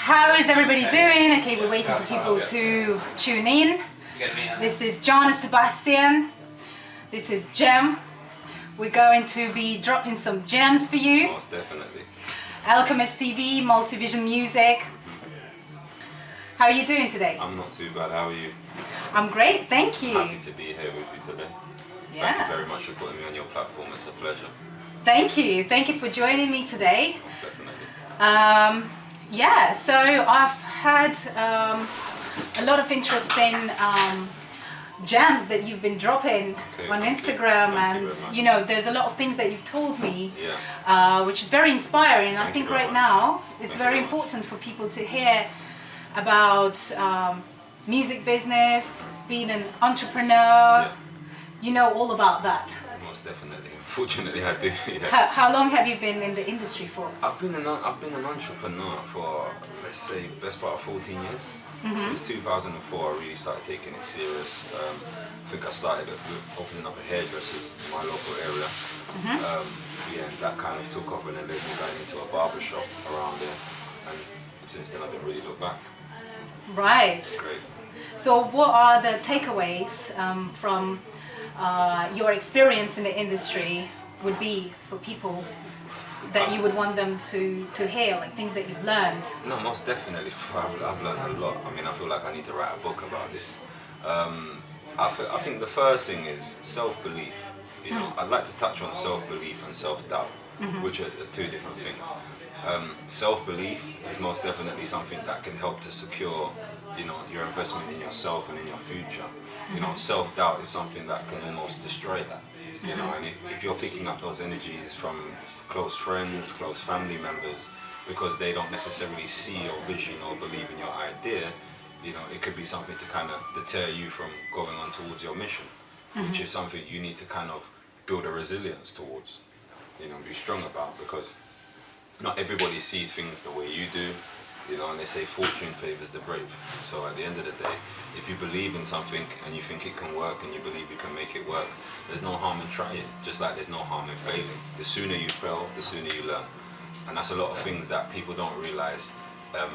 How is everybody doing? Okay, we're waiting for people to tune in. This is Jahna Sebastian. This is Jem. We're going to be dropping some gems for you. Most definitely. Alchemist TV, multivision music. How are you doing today? I'm not too bad. How are you? I'm great, thank you. Happy to be here with you today. Yeah. Thank you very much for putting me on your platform. It's a pleasure. Thank you. Thank you for joining me today. Most definitely. Yeah, so I've had a lot of interesting gems that you've been dropping on Instagram, and you know, there's a lot of things that you've told me, which is very inspiring. I think right now it's very important for people to hear about music business, being an entrepreneur. You know all about that. Most definitely. Fortunately, I do. Yeah. How long have you been in the industry for? I've been an entrepreneur for, let's say, best part of 14 years. Since 2004, I really started taking it serious. I think I started with opening up a hairdressers in my local area. Yeah, and that kind of took off, and then led me going into a barber shop around there. And since then, I didn't really look back. Right. Great. So what are the takeaways from your experience in the industry would be for people that you would want them to hear, like things that you've learned? No, most definitely. I've learned a lot. I mean, I feel like I need to write a book about this. I think the first thing is self-belief. You know, I'd like to touch on self-belief and self-doubt, which are two different things. Self-belief is most definitely something that can help to secure, you know, your investment in yourself and in your future. You know, self-doubt is something that can almost destroy that. You know, and if you're picking up those energies from close friends, close family members, because they don't necessarily see your vision or believe in your idea, you know, it could be something to kind of deter you from going on towards your mission, which is something you need to kind of build a resilience towards, you know, be strong about, because not everybody sees things the way you do, you know, and they say fortune favors the brave. So at the end of the day, if you believe in something and you think it can work and you believe you can make it work, there's no harm in trying, just like there's no harm in failing. The sooner you fail, the sooner you learn. And that's a lot of things that people don't realize.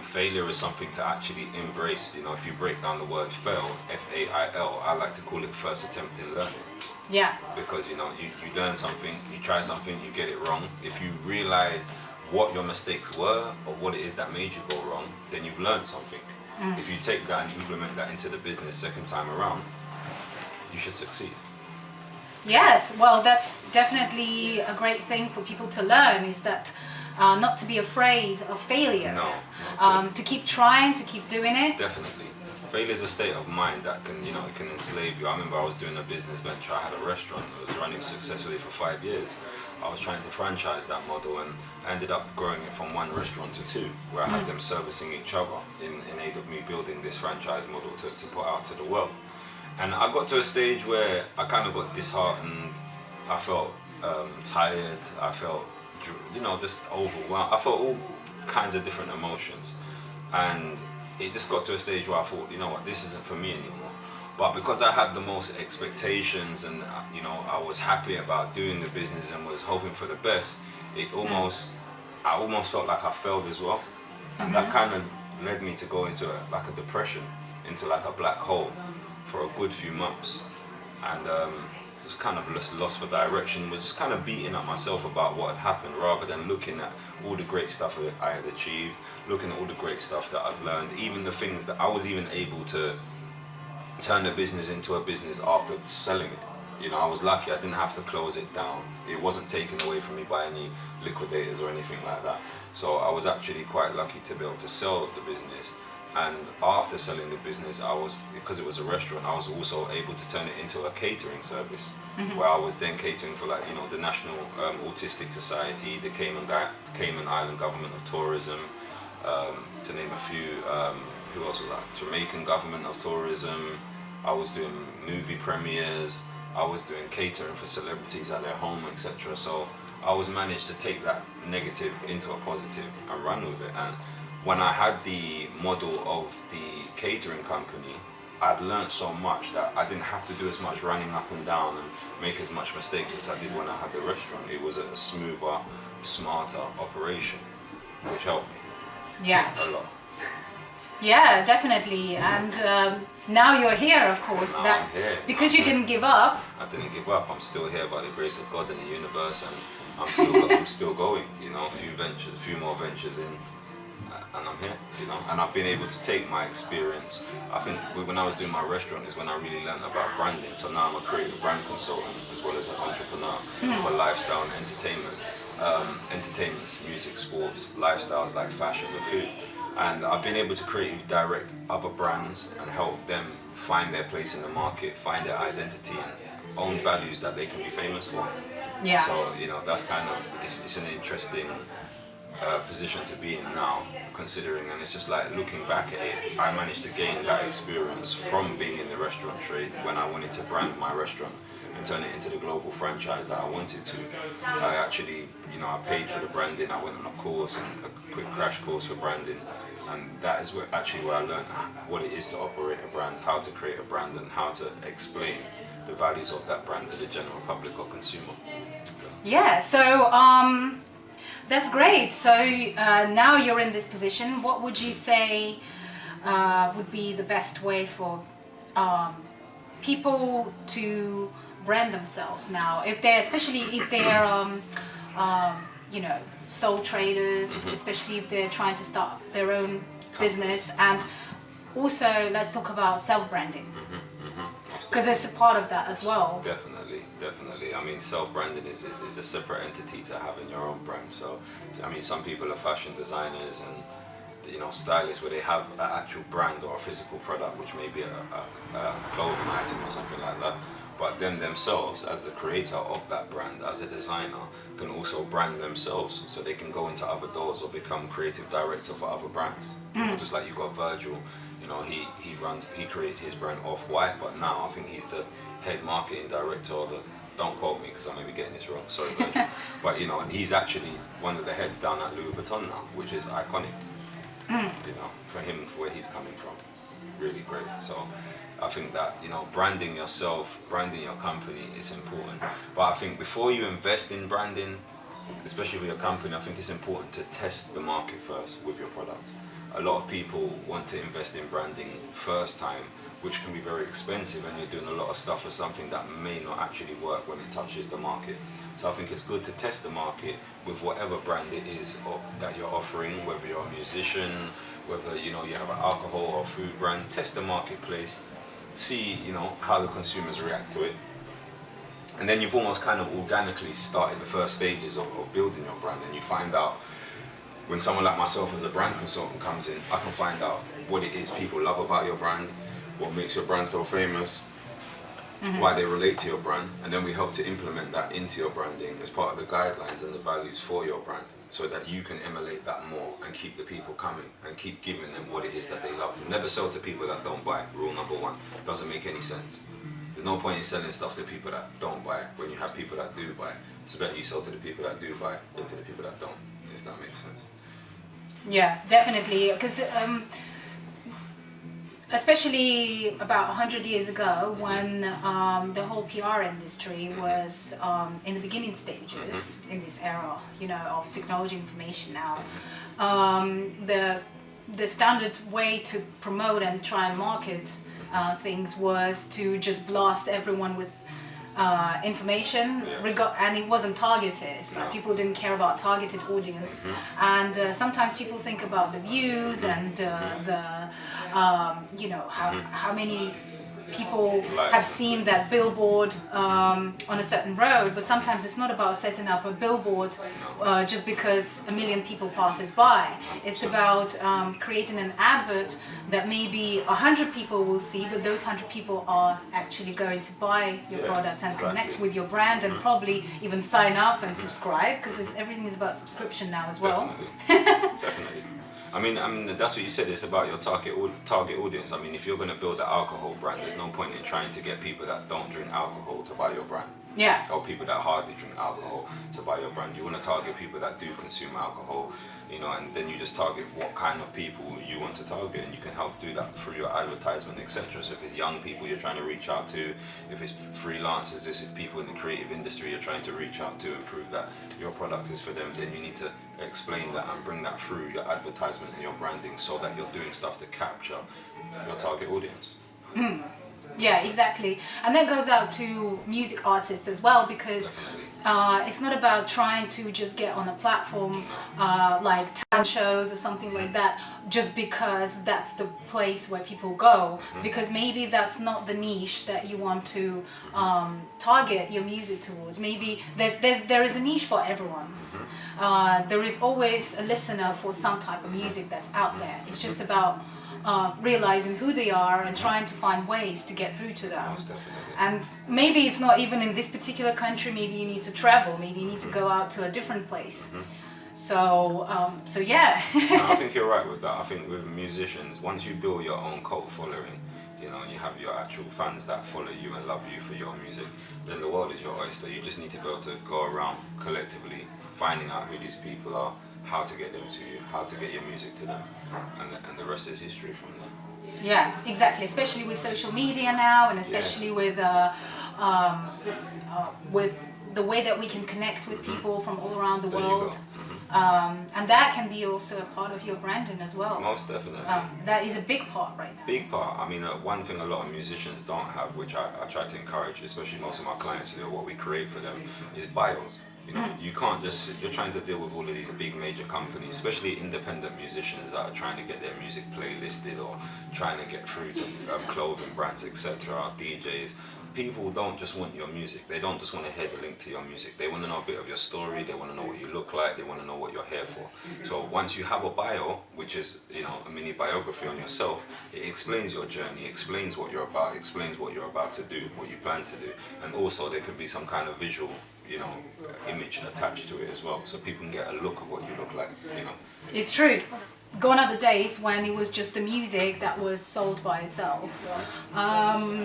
Failure is something to actually embrace. You know, if you break down the word fail, F-A-I-L, I like to call it first attempt in learning. Yeah. Because, you know, you learn something, you try something, you get it wrong. If you realize what your mistakes were or what it is that made you go wrong, then you've learned something. If you take that and implement that into the business second time around, you should succeed. Yes, well, that's definitely a great thing for people to learn, is that not to be afraid of failure. No. To keep trying, to keep doing it. Definitely. Failure is a state of mind that can, you know, it can enslave you. I remember I was doing a business venture. I had a restaurant that was running successfully for 5 years. I was trying to franchise that model, and I ended up growing it from one restaurant to two, where I had them servicing each other in aid of me building this franchise model to put out to the world. And I got to a stage where I kind of got disheartened. I felt tired. I felt, you know, just overwhelmed. I felt all kinds of different emotions. And it just got to a stage where I thought, you know what, this isn't for me anymore. But because I had the most expectations and, you know, I was happy about doing the business and was hoping for the best, I almost felt like I failed as well. And that kind of led me to go into like a depression, into like a black hole for a good few months. And was kind of lost for direction, was just kind of beating up myself about what had happened, rather than looking at all the great stuff that I had achieved, looking at all the great stuff that I'd learned, even the things that I was even able to turn the business into a business after selling it. You know, I was lucky, I didn't have to close it down. It wasn't taken away from me by any liquidators or anything like that. So I was actually quite lucky to be able to sell the business. And after selling the business, because it was a restaurant, I was also able to turn it into a catering service, where I was then catering for, like, you know, the National Autistic Society, the Cayman Island Government of Tourism, to name a few. Who else was that? Jamaican Government of Tourism. I was doing movie premieres. I was doing catering for celebrities at their home, etc. So I was managed to take that negative into a positive and run with it. And when I had the model of the catering company, I'd learned so much that I didn't have to do as much running up and down and make as much mistakes as I did when I had the restaurant. It was a smoother, smarter operation, which helped me. Yeah. A lot. Yeah, definitely. And now you're here, of course. Now That I'm here. because you didn't give up. I didn't give up. I'm still here by the grace of God and the universe, and I'm still going. You know, a few more ventures in, and I'm here. You know, and I've been able to take my experience. I think when I was doing my restaurant is when I really learned about branding. So now I'm a creative brand consultant as well as an entrepreneur for lifestyle and entertainment. Entertainment, music, sports, lifestyles like fashion and food. And I've been able to creatively direct other brands and help them find their place in the market, find their identity and own values that they can be famous for. Yeah. So, you know, that's kind of, it's an interesting position to be in now, considering, and it's just like looking back at it, I managed to gain that experience from being in the restaurant trade when I wanted to brand my restaurant and turn it into the global franchise that I wanted to. I actually, you know, I paid for the branding, I went on a course, and a quick crash course for branding, and that is where I learned what it is to operate a brand, how to create a brand, and how to explain the values of that brand to the general public or consumer. Yeah, so that's great. So now you're in this position. What would you say would be the best way for people to brand themselves now, especially if they're you know, sole traders, especially if they're trying to start their own business, and also let's talk about self-branding, because it's a part of that as well. Definitely. I mean, self-branding is a separate entity to having your own brand. So I mean, some people are fashion designers and, you know, stylists where they have an actual brand or a physical product, which may be a clothing item or something like that. But them themselves, as the creator of that brand, as a designer, can also brand themselves, so they can go into other doors or become creative director for other brands. You know, just like you got Virgil, you know, he created his brand Off-White, but now I think he's the head marketing director, or don't quote me because I may be getting this wrong, sorry Virgil. But you know, he's actually one of the heads down at Louis Vuitton now, which is iconic. You know, for him, for where he's coming from, really great. So I think that, you know, branding yourself, branding your company is important. But I think before you invest in branding, especially with your company, I think it's important to test the market first with your product. A lot of people want to invest in branding first time, which can be very expensive, and you're doing a lot of stuff for something that may not actually work when it touches the market. So I think it's good to test the market with whatever brand it is that you're offering, whether you're a musician, whether, you know, you have an alcohol or food brand. Test the marketplace, see, you know, how the consumers react to it, and then you've almost kind of organically started the first stages of building your brand. And you find out, when someone like myself as a brand consultant comes in, I can find out what it is people love about your brand, what makes your brand so famous, why they relate to your brand, and then we help to implement that into your branding as part of the guidelines and the values for your brand, so that you can emulate that more and keep the people coming and keep giving them what it is that they love. Never sell to people that don't buy. Rule number one. Doesn't make any sense. There's no point in selling stuff to people that don't buy when you have people that do buy. It's better you sell to the people that do buy than to the people that don't, if that makes sense. Yeah, definitely, because especially about 100 years ago, when the whole PR industry was in the beginning stages in this era, you know, of technology information now, the standard way to promote and try and market things was to just blast everyone with information, and it wasn't targeted. Like, people didn't care about targeted audience, and sometimes people think about the views and you know, how many people have seen that billboard on a certain road, but sometimes it's not about setting up a billboard just because 1 million people passes by. It's about creating an advert that maybe 100 people will see, but those 100 people are actually going to buy your product and connect with your brand, and probably even sign up and subscribe, because everything is about subscription now as well. Definitely. I mean, that's what you said. It's about your target audience. I mean, if you're going to build an alcohol brand, there's no point in trying to get people that don't drink alcohol to buy your brand. Yeah. Or people that hardly drink alcohol to buy your brand. You want to target people that do consume alcohol, you know, and then you just target what kind of people you want to target, and you can help do that through your advertisement, etc. So if it's young people you're trying to reach out to, if it's freelancers, if it's people in the creative industry you're trying to reach out to and prove that your product is for them, then you need to explain that and bring that through your advertisement and your branding, so that you're doing stuff to capture your target audience. Yeah, exactly. And that goes out to music artists as well, because it's not about trying to just get on a platform like talent shows or something like that, just because that's the place where people go, because maybe that's not the niche that you want to target your music towards. Maybe there is a niche for everyone. There is always a listener for some type of music that's out there. It's just about realizing who they are and trying to find ways to get through to them. Most definitely. And maybe it's not even in this particular country. Maybe you need to travel. Maybe you need to go out to a different place. So yeah. No, I think you're right with that. I think with musicians, once you build your own cult following, you know, you have your actual fans that follow you and love you for your music, then the world is your oyster. You just need to be able to go around collectively finding out who these people are, how to get them to you, how to get your music to them, and the rest is history from there. Yeah, exactly. Especially with social media now, and especially with the way that we can connect with people from all around the world. And that can be also a part of your branding as well. Most definitely. That is a big part right now. Big part. I mean, one thing a lot of musicians don't have, which I try to encourage, especially most of my clients, you know, what we create for them, is bios. You know, you can't just, you're trying to deal with all of these big major companies, especially independent musicians that are trying to get their music playlisted or trying to get through to clothing brands, etc., DJs. People don't just want your music. They don't just want to hear the link to your music. They want to know a bit of your story. They want to know what you look like. They want to know what you're here for. So once you have a bio, which is, you know, a mini biography on yourself, it explains your journey, explains what you're about, explains what you're about to do, what you plan to do, and also there could be some kind of visual, you know, image attached to it as well, so people can get a look of what you look like, you know. It's true. Gone are the days when it was just the music that was sold by itself.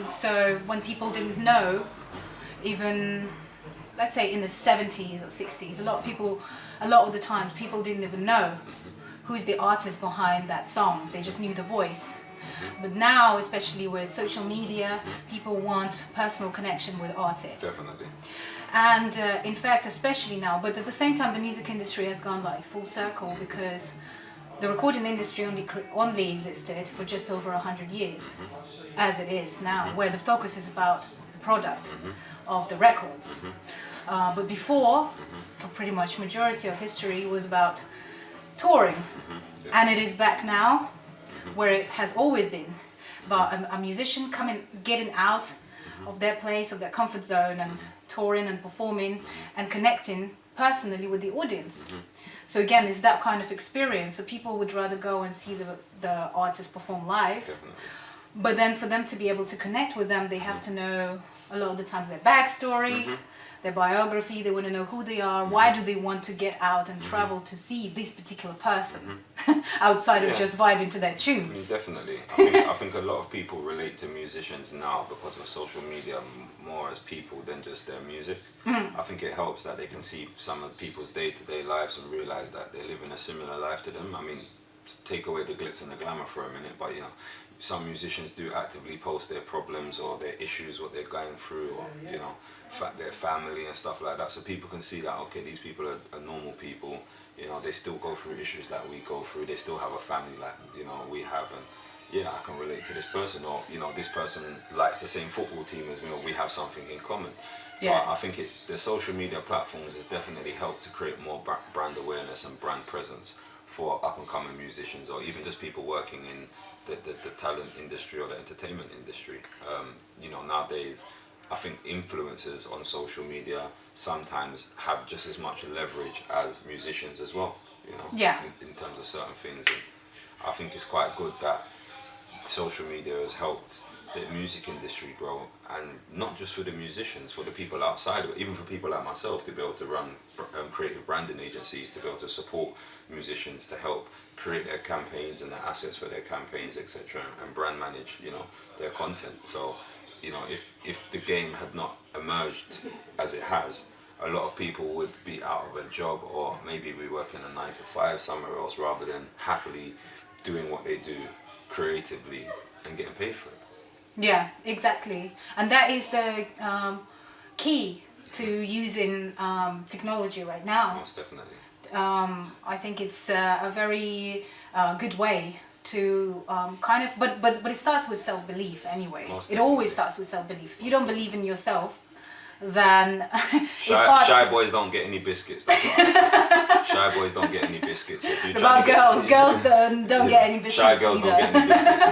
So when people didn't know, even let's say in the 70s or 60s, a lot of the times people didn't even know who's the artist behind that song. They just knew the voice. But now, especially with social media, people want personal connection with artists. Definitely. And in fact, especially now, but at the same time, the music industry has gone like full circle, because the recording industry only existed for just over 100 years, as it is now, where the focus is about the product of the records. But before, for pretty much majority of history, it was about touring. And it is back now, where it has always been, about a musician getting out of their place, of their comfort zone, and touring and performing and connecting personally with the audience. So again, it's that kind of experience. So people would rather go and see the artist perform live. Definitely. But then for them to be able to connect with them, they have to know a lot of the times their backstory, their biography. They want to know who they are. Why do they want to get out and travel to see this particular person outside of just vibing to their tunes? I mean, definitely. I think a lot of people relate to musicians now because of social media more as people than just their music. I think it helps that they can see some of people's day-to-day lives and realize that they're living a similar life to them. I mean, take away the glitz and the glamour for a minute, but you know, some musicians do actively post their problems or their issues, what they're going through, or you know, their family and stuff like that, so people can see that, okay, these people are normal people, you know, they still go through issues that we go through, they still have a family like, you know, we have, and yeah, I can relate to this person, or you know, this person likes the same football team as me, or we have something in common. So I think the social media platforms has definitely helped to create more brand awareness and brand presence for up-and-coming musicians, or even just people working in the talent industry or the entertainment industry. You know, nowadays, I think influencers on social media sometimes have just as much leverage as musicians as well, you know, in terms of certain things. And I think it's quite good that social media has helped the music industry grow, and not just for the musicians, for the people outside of it, even for people like myself, to be able to run creative branding agencies, to be able to support musicians, to help create their campaigns and their assets for their campaigns, etc., and brand manage, you know, their content. So, you know, if the game had not emerged as it has, a lot of people would be out of a job, or maybe be working a 9 to 5 somewhere else, rather than happily doing what they do creatively and getting paid for it. Yeah, exactly. And that is the key to using technology right now. Most definitely. I think it's a very good way to kind of, but it starts with self-belief anyway. It always starts with self-belief. If you don't believe in yourself, then it's hard. Shy boys don't get any biscuits. That's what I say. Shy boys don't get any biscuits. If you're about girls, girls don't get any biscuits. Shy girls either. don't get any biscuits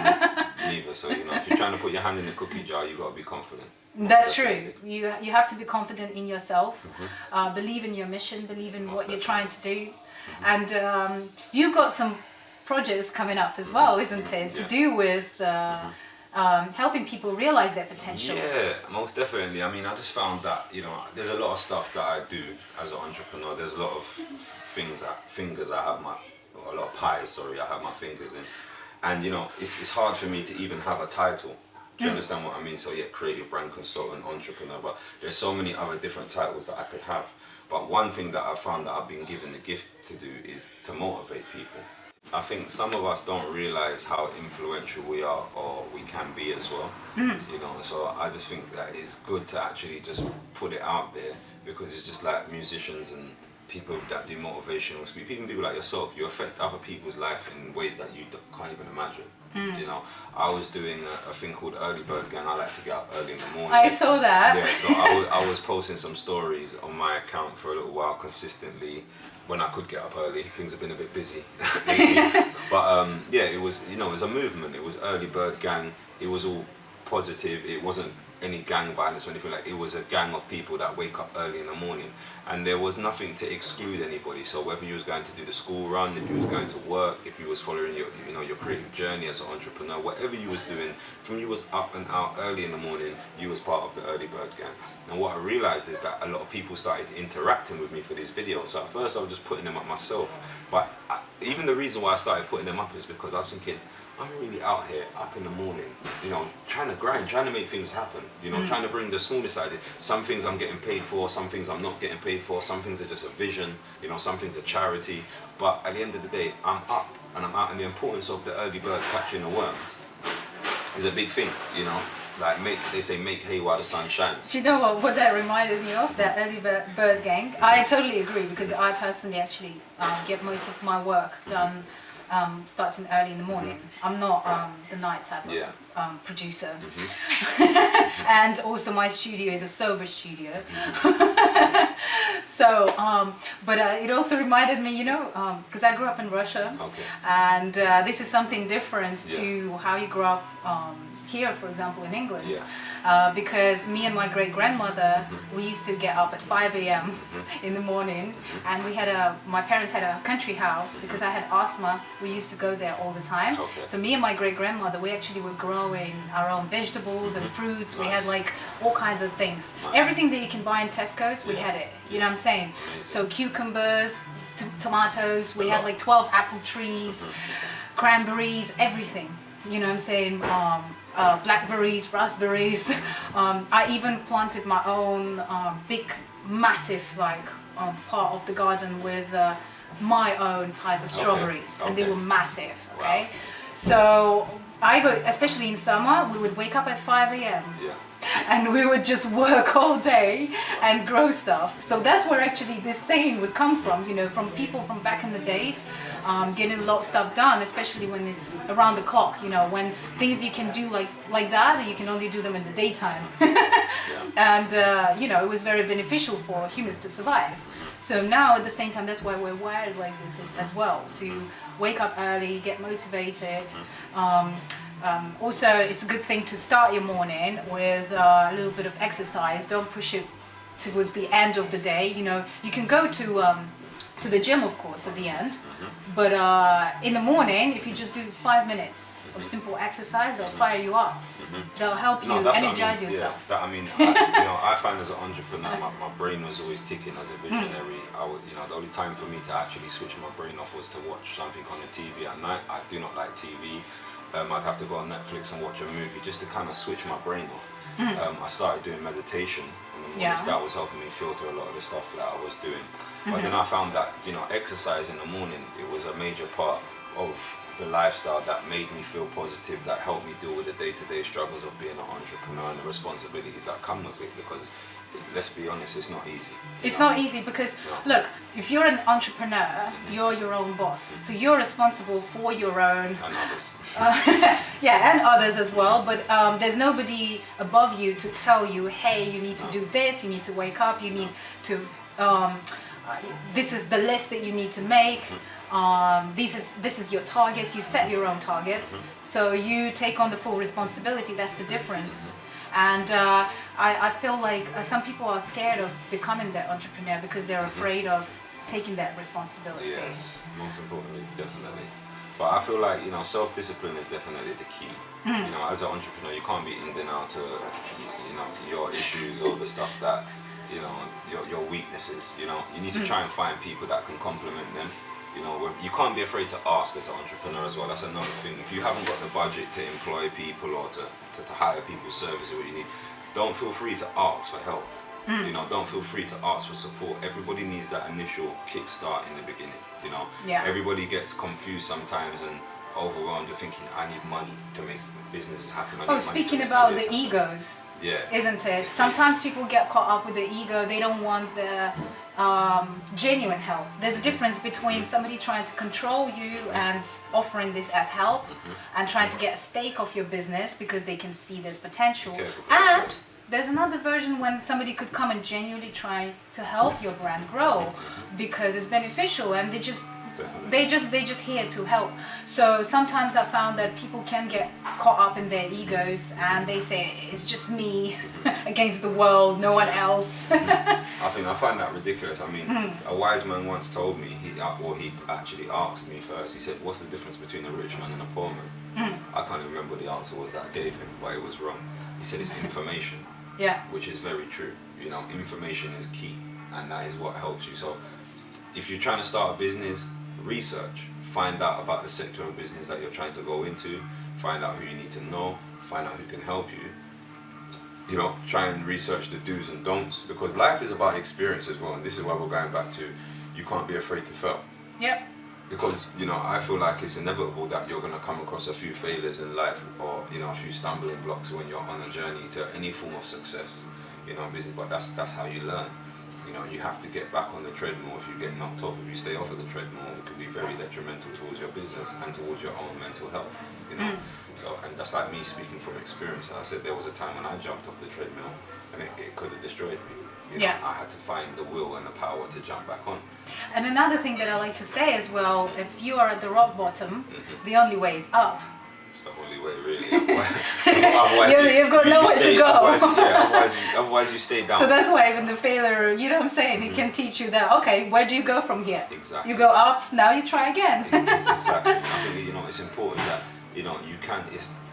neither. So if you're trying to put your hand in the cookie jar, you got to be confident. That's true. You have to be confident in yourself, believe in your mission, believe in what you're trying to do, and you've got some projects coming up as well, isn't it? To do with helping people realize their potential. Yeah, most definitely. I mean, I just found that there's a lot of stuff that I do as an entrepreneur. There's a lot of fingers I have a lot of pies. Sorry, I have my fingers in, and it's hard for me to even have a title. Do you understand what I mean? So yeah, creative brand consultant, entrepreneur, but there's so many other different titles that I could have. But one thing that I found that I've been given the gift to do is to motivate people. I think some of us don't realize how influential we are or we can be as well. So I just think that it's good to actually just put it out there, because it's just like musicians and people that do motivational speech, even people like yourself, you affect other people's life in ways that you can't even imagine. I was doing a thing called Early Bird Gang. I like to get up early in the morning. I saw that. Yeah, so I was posting some stories on my account for a little while consistently when I could get up early. Things have been a bit busy lately. But yeah, it was it was a movement. It was Early Bird Gang. It was all positive. It wasn't any gang violence or anything like. It was a gang of people that wake up early in the morning, and there was nothing to exclude anybody. So whether you was going to do the school run, if you was going to work, if you was following your your creative journey as an entrepreneur, whatever you was doing, from you was up and out early in the morning, you was part of the Early Bird Gang. And what I realized is that a lot of people started interacting with me for these videos. So at first I was just putting them up myself, but even the reason why I started putting them up is because I was thinking, I'm really out here up in the morning, trying to grind, trying to make things happen, trying to bring the smallest idea. Some things I'm getting paid for, some things I'm not getting paid for, some things are just a vision, some things are charity. But at the end of the day, I'm up and I'm out, and the importance of the early bird catching the worms is a big thing, Like they say make hay while the sun shines. Do you know what that reminded me of? That Early Bird Gang. I totally agree, because I personally actually get most of my work done starting early in the morning. I'm not the night type of producer. And also my studio is a sober studio. So, but it also reminded me, because I grew up in Russia, and this is something different to how you grew up here, for example, in England. Because me and my great-grandmother, we used to get up at 5 a.m. in the morning, and my parents had a country house. Because I had asthma, we used to go there all the time. So me and my great-grandmother, we actually were growing our own vegetables and fruits. We had like all kinds of things. Everything that you can buy in Tesco's, we had it. You know what I'm saying? So cucumbers, tomatoes, we had like 12 apple trees, cranberries, everything. You know what I'm saying? Blackberries, raspberries. I even planted my own big, massive part of the garden with my own type of strawberries, and they were massive. Okay, so especially in summer, we would wake up at 5 a.m. And we would just work all day and grow stuff. So that's where actually this saying would come from, from people from back in the days, getting a lot of stuff done, especially when it's around the clock, when things you can do like that, you can only do them in the daytime. And, it was very beneficial for humans to survive. So now at the same time, that's why we're wired like this as well, to wake up early, get motivated. Also, it's a good thing to start your morning with a little bit of exercise. Don't push it towards the end of the day. You can go to the gym, of course, at the end. But in the morning, if you just do 5 minutes of simple exercise, they'll fire you up. They'll help you energize yourself. I find as an entrepreneur, my brain was always ticking as a visionary. The only time for me to actually switch my brain off was to watch something on the TV at night. I do not like TV. I'd have to go on Netflix and watch a movie just to kind of switch my brain off. I started doing meditation in the mornings. That was helping me filter a lot of the stuff that I was doing. But then I found that, exercise in the morning, it was a major part of the lifestyle that made me feel positive, that helped me deal with the day-to-day struggles of being an entrepreneur and the responsibilities that come with it. Because let's be honest, it's not easy. It's not easy because, look, if you're an entrepreneur, you're your own boss. So you're responsible for your own... And others. Yeah, and others as well. But there's nobody above you to tell you, hey, you need to do this, you need to wake up, you need to... this is the list that you need to make. This is your targets. You set your own targets. So you take on the full responsibility. That's the difference. And I feel like some people are scared of becoming that entrepreneur because they're afraid of taking that responsibility. Yes, most importantly, definitely. But I feel like, you know, self-discipline is definitely the key. You know, as an entrepreneur, you can't be in and out to, you know, your issues or the stuff that, you know, your weaknesses. You know, you need to try and find people that can complement them. You know, you can't be afraid to ask as an entrepreneur as well. That's another thing. If you haven't got the budget to employ people or to hire people's services or what you need, don't feel free to ask for help. You know, don't feel free to ask for support. Everybody needs that initial kickstart in the beginning. You know, everybody gets confused sometimes and overwhelmed with thinking, I need money to make businesses happen. Oh, speaking about the egos. Yeah. Isn't it? Sometimes people get caught up with the ego. They don't want the genuine help. There's a difference between somebody trying to control you and offering this as help and trying to get a stake of your business because they can see there's potential. And there's another version when somebody could come and genuinely try to help your brand grow because it's beneficial and they're just here to help. So sometimes I found that people can get caught up in their egos and they say it's just me against the world, no one else. I find that ridiculous. I mean, a wise man once told me, he actually asked me first, he said, what's the difference between a rich man and a poor man? I can't even remember what the answer was that I gave him, but it was wrong. He said it's information. Which is very true. You know, information is key and that is what helps you. So if you're trying to start a business, research, find out about the sector of business that you're trying to go into, find out who you need to know, find out who can help you. You know, try and research the do's and don'ts because life is about experience as well, and this is why we're going back to you can't be afraid to fail. Because, you know, I feel like it's inevitable that you're going to come across a few failures in life or, you know, a few stumbling blocks when you're on a journey to any form of success, you know, business, but that's how you learn. You know, you have to get back on the treadmill. If you get knocked off, if you stay off of the treadmill, it could be very detrimental towards your business and towards your own mental health, you know. So, and that's like me speaking from experience. I said there was a time when I jumped off the treadmill and it could have destroyed me. You know, I had to find the will and the power to jump back on. And another thing that I like to say as well, if you are at the rock bottom, the only way is up. It's the only way, really. Otherwise, you've got nowhere to go. Otherwise you stay down. So that's why even the failure, you know what I'm saying, it can teach you that, okay, where do you go from here? Exactly. You go up, now you try again. Exactly. I think, you know, it's important that, you know, you can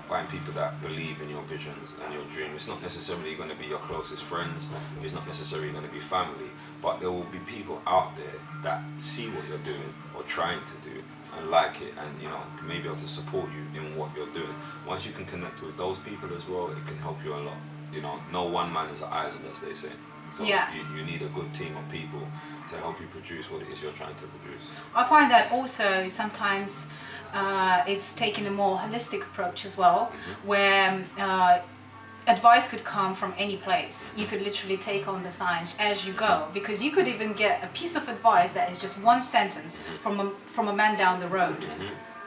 find people that believe in your visions and your dream. It's not necessarily going to be your closest friends. It's not necessarily going to be family. But there will be people out there that see what you're doing or trying to do and like it and, you know, may be able to support you in what you're doing. Once you can connect with those people as well, it can help you a lot. You know, no one man is an island, as they say. So you need a good team of people to help you produce what it is you're trying to produce. I find that also sometimes it's taking a more holistic approach as well, where advice could come from any place. You could literally take on the science as you go, because you could even get a piece of advice that is just one sentence from a man down the road,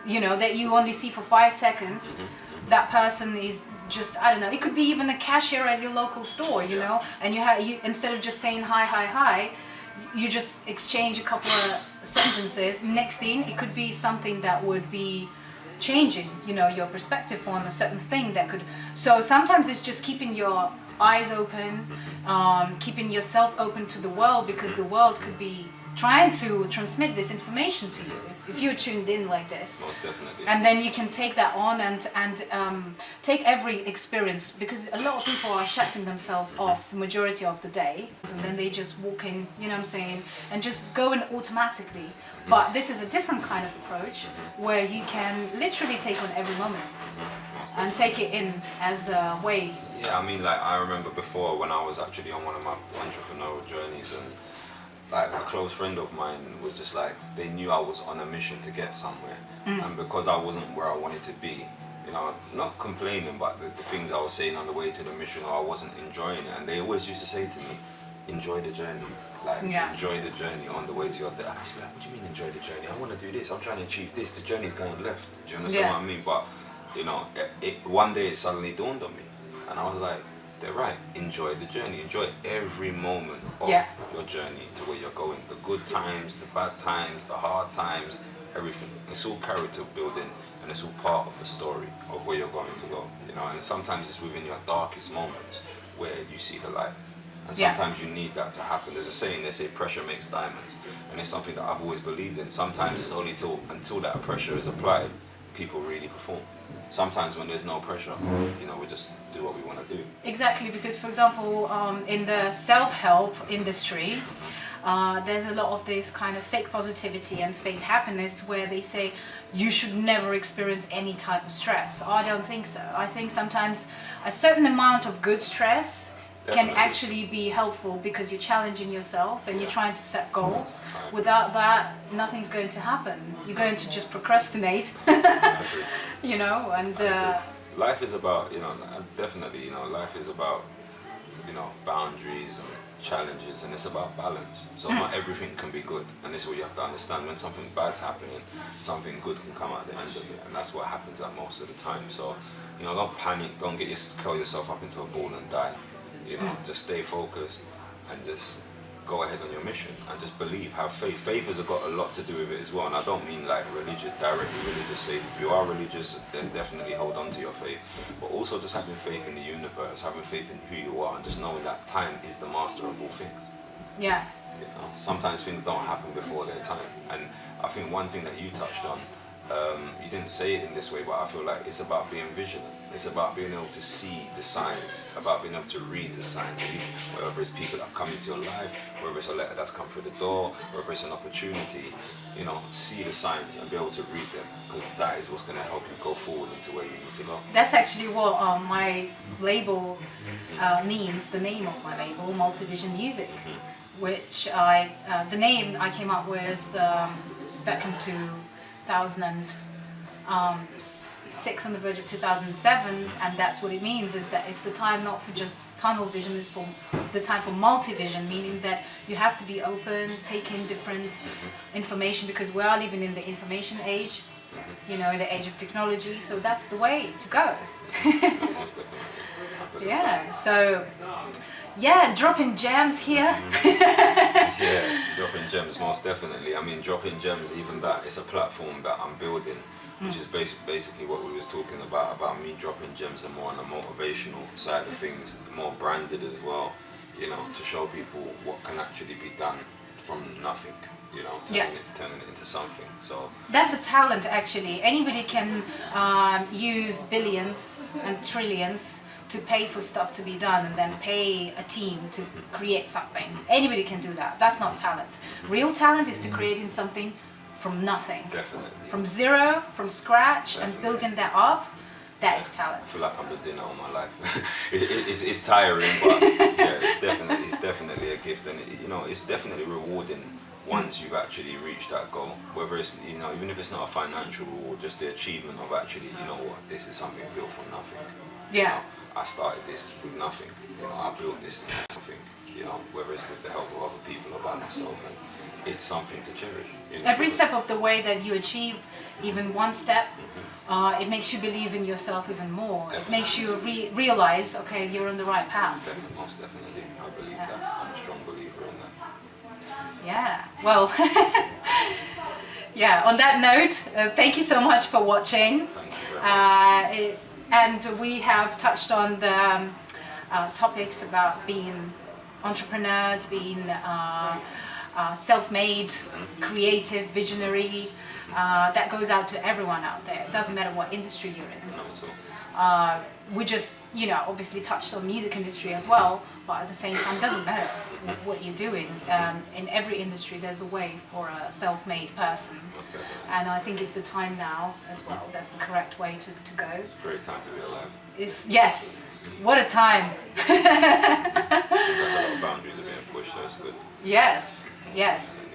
you know, that you only see for 5 seconds. That person is just, I don't know, it could be even a cashier at your local store, you know, and you instead of just saying hi, you just exchange a couple of sentences. Next thing, it could be something that would be changing, you know, your perspective on a certain thing that could. So sometimes it's just keeping your eyes open, keeping yourself open to the world, because the world could be trying to transmit this information to you if you're tuned in like this. Most definitely. And then you can take that on and take every experience, because a lot of people are shutting themselves off the majority of the day, and then they just walk in, you know what I'm saying, and just go in automatically. But this is a different kind of approach where you can literally take on every moment and take it in as a way. Yeah, I mean, like, I remember before when I was actually on one of my entrepreneurial journeys, and like a close friend of mine was just like, they knew I was on a mission to get somewhere, and because I wasn't where I wanted to be, you know, not complaining, but the things I was saying on the way to the mission, or I wasn't enjoying it. And they always used to say to me, enjoy the journey. Like, enjoy the journey on the way to your day. And I said, what do you mean enjoy the journey? I want to do this. I'm trying to achieve this. The journey's going left. Do you understand what I mean? But, you know, one day it suddenly dawned on me. And I was like, they're right. Enjoy the journey. Enjoy every moment of your journey to where you're going. The good times, the bad times, the hard times, everything. It's all character building, and it's all part of the story of where you're going to go. You know, and sometimes it's within your darkest moments where you see the light. And sometimes you need that to happen. There's a saying, they say pressure makes diamonds. And it's something that I've always believed in. Sometimes it's only until that pressure is applied, people really perform. Sometimes when there's no pressure, you know, we just do what we want to do. Exactly, because for example, in the self-help industry, there's a lot of this kind of fake positivity and fake happiness where they say you should never experience any type of stress. I don't think so. I think sometimes a certain amount of good stress can actually be helpful because you're challenging yourself and you're trying to set goals. Without that, nothing's going to happen. You're going to just procrastinate, you know, and... life is about, you know, definitely, you know, life is about, you know, boundaries and challenges, and it's about balance. So not everything can be good, and this is what you have to understand. When something bad's happening, something good can come at the end of it, and that's what happens at most of the time. So, you know, don't panic, don't curl yourself up into a ball and die. You know, just stay focused and just go ahead on your mission and just believe, have faith. Faith has got a lot to do with it as well, and I don't mean like directly religious faith. If you are religious, then definitely hold on to your faith, but also just having faith in the universe, having faith in who you are, and just knowing that time is the master of all things. Yeah. You know, sometimes things don't happen before their time, and I think one thing that you touched on, you didn't say it in this way, but I feel like it's about being vigilant. It's about being able to see the signs, about being able to read the signs, whether it's people that come into your life, whether it's a letter that's come through the door, whether it's an opportunity, you know, see the signs and be able to read them, because that is what's going to help you go forward into where you need to go. That's actually what my label means, the name of my label, Multivision Music, which the name I came up with back in 2006, on the verge of 2007, and that's what it means, is that it's the time not for just tunnel vision, it's for the time for multi-vision, meaning that you have to be open, take in different information, because we are living in the information age, you know, in the age of technology, so that's the way to go. Yeah, so yeah, dropping gems here. Yeah, dropping gems, most definitely. I mean, dropping gems, even that, it's a platform that I'm building, which is basically what we was talking about me dropping gems and more on the motivational side of things, more branded as well, you know, to show people what can actually be done from nothing, you know, turning it into something. So that's a talent, actually. Anybody can use billions and trillions to pay for stuff to be done and then pay a team to create something. Anybody can do that. That's not talent. Real talent is to creating something from nothing. Definitely. From zero, from scratch, and building that up. That is talent. I feel like I'm a dinner all my life. it's tiring, but yeah, it's definitely a gift, and you know, it's definitely rewarding once you've actually reached that goal. Whether it's, you know, even if it's not a financial reward, just the achievement of actually, you know what, this is something built from nothing. Yeah. You know, I started this with nothing. You know, I built this into something. You know, whether it's with the help of other people or by myself, and it's something to cherish. You know, every step of the way that you achieve, even one step, it makes you believe in yourself even more. Definitely. It makes you realize, okay, you're on the right path. Definitely, most definitely, I believe that. I'm a strong believer in that. Yeah, well, yeah, on that note, thank you so much for watching. Thank you very much. And we have touched on the topics about being entrepreneurs, being self-made, creative, visionary. That goes out to everyone out there. It doesn't matter what industry you're in. We just, you know, obviously touched on music industry as well, but at the same time, it doesn't matter what you're doing. In every industry, there's a way for a self-made person. And I think it's the time now as well. That's the correct way to go. It's a great time to be alive. Yes, what a time. A lot of boundaries are being pushed, so it's good. Yes, yes.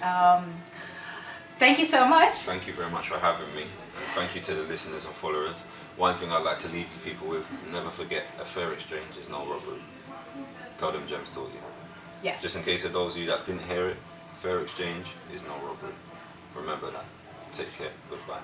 Thank you so much. Thank you very much for having me, and thank you to the listeners and followers. One thing I'd like to leave people with: never forget, a fair exchange is no robbery. Tell them Jem's told you. Yes. Just in case of those of you that didn't hear it, fair exchange is no robbery. Remember that. Take care. Goodbye.